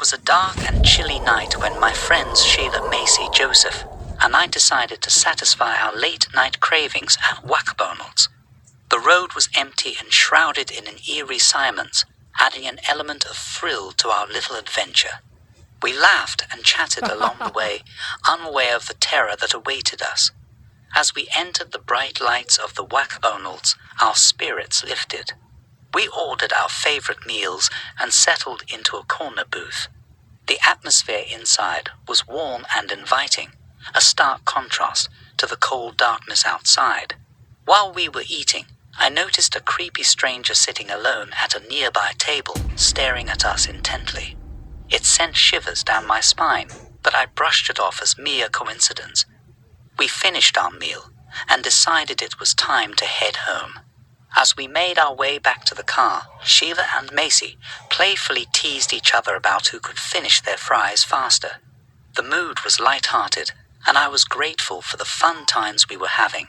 was a dark and chilly night when my friends Sheila, Macy, Joseph, and I decided to satisfy our late-night cravings at Whack-A-Bonald's. The road was empty and shrouded in an eerie silence, adding an element of thrill to our little adventure. We laughed and chatted along the way, unaware of the terror that awaited us. As we entered the bright lights of the Whack-A-Bonald's, our spirits lifted. We ordered our favorite meals and settled into a corner booth. The atmosphere inside was warm and inviting, a stark contrast to the cold darkness outside. While we were eating, I noticed a creepy stranger sitting alone at a nearby table, staring at us intently. It sent shivers down my spine, but I brushed it off as mere coincidence. We finished our meal and decided it was time to head home. As we made our way back to the car, Sheila and Macy playfully teased each other about who could finish their fries faster. The mood was light-hearted, and I was grateful for the fun times we were having.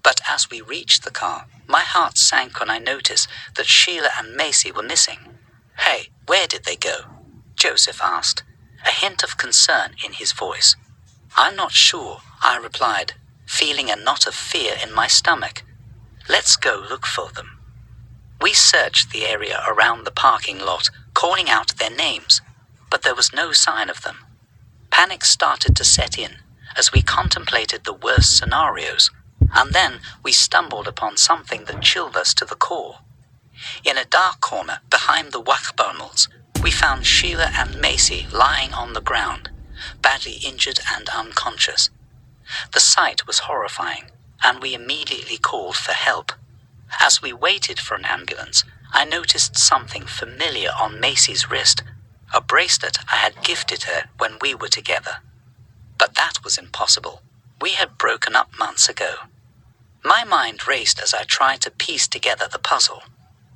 But as we reached the car, my heart sank when I noticed that Sheila and Macy were missing. "Hey, where did they go?" Joseph asked, a hint of concern in his voice. "I'm not sure," I replied, feeling a knot of fear in my stomach. "Let's go look for them." We searched the area around the parking lot, calling out their names, but there was no sign of them. Panic started to set in as we contemplated the worst scenarios, and then we stumbled upon something that chilled us to the core. In a dark corner behind the Whack-A-Bonald's, we found Sheila and Macy lying on the ground, badly injured and unconscious. The sight was horrifying, and we immediately called for help. As we waited for an ambulance, I noticed something familiar on Macy's wrist, a bracelet I had gifted her when we were together. But that was impossible. We had broken up months ago. My mind raced as I tried to piece together the puzzle.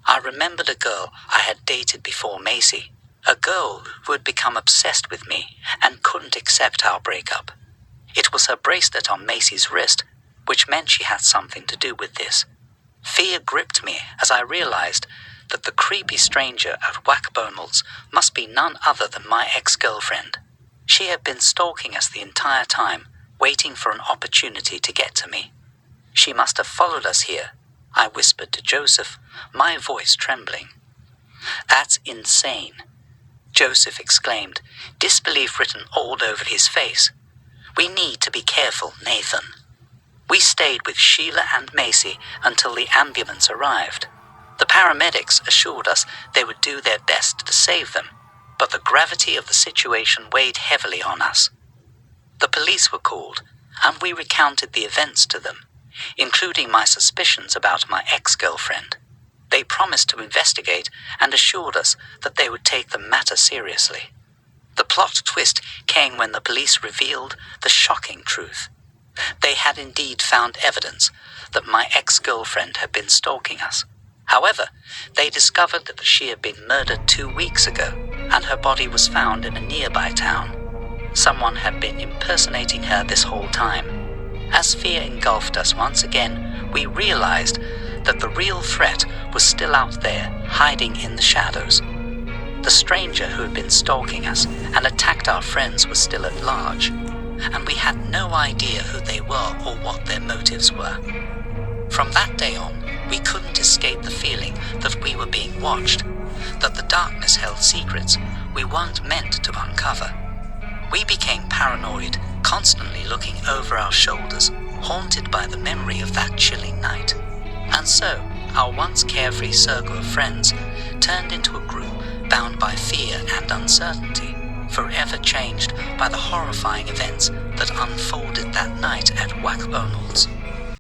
I remembered a girl I had dated before Macy, a girl who had become obsessed with me and couldn't accept our breakup. It was her bracelet on Macy's wrist, which meant she had something to do with this. Fear gripped me as I realized that the creepy stranger at Whack-A-Bonald's must be none other than my ex-girlfriend. She had been stalking us the entire time, waiting for an opportunity to get to me. She must have followed us here, I whispered to Joseph, my voice trembling. "That's insane," Joseph exclaimed, disbelief written all over his face. "We need to be careful, Nathan." We stayed with Sheila and Macy until the ambulance arrived. The paramedics assured us they would do their best to save them, but the gravity of the situation weighed heavily on us. The police were called, and we recounted the events to them, including my suspicions about my ex-girlfriend. They promised to investigate and assured us that they would take the matter seriously. The plot twist came when the police revealed the shocking truth. They had indeed found evidence that my ex-girlfriend had been stalking us. However, they discovered that she had been murdered 2 weeks ago, and her body was found in a nearby town. Someone had been impersonating her this whole time. As fear engulfed us once again, we realized that the real threat was still out there, hiding in the shadows. The stranger who had been stalking us and attacked our friends was still at large, and we had no idea who they were or what their motives were. From that day on, we couldn't escape the feeling that we were being watched, that the darkness held secrets we weren't meant to uncover. We became paranoid, constantly looking over our shoulders, haunted by the memory of that chilling night. And so, our once carefree circle of friends turned into a group bound by fear and uncertainty, forever changed by the horrifying events that unfolded that night at Whack-A-Bonald's.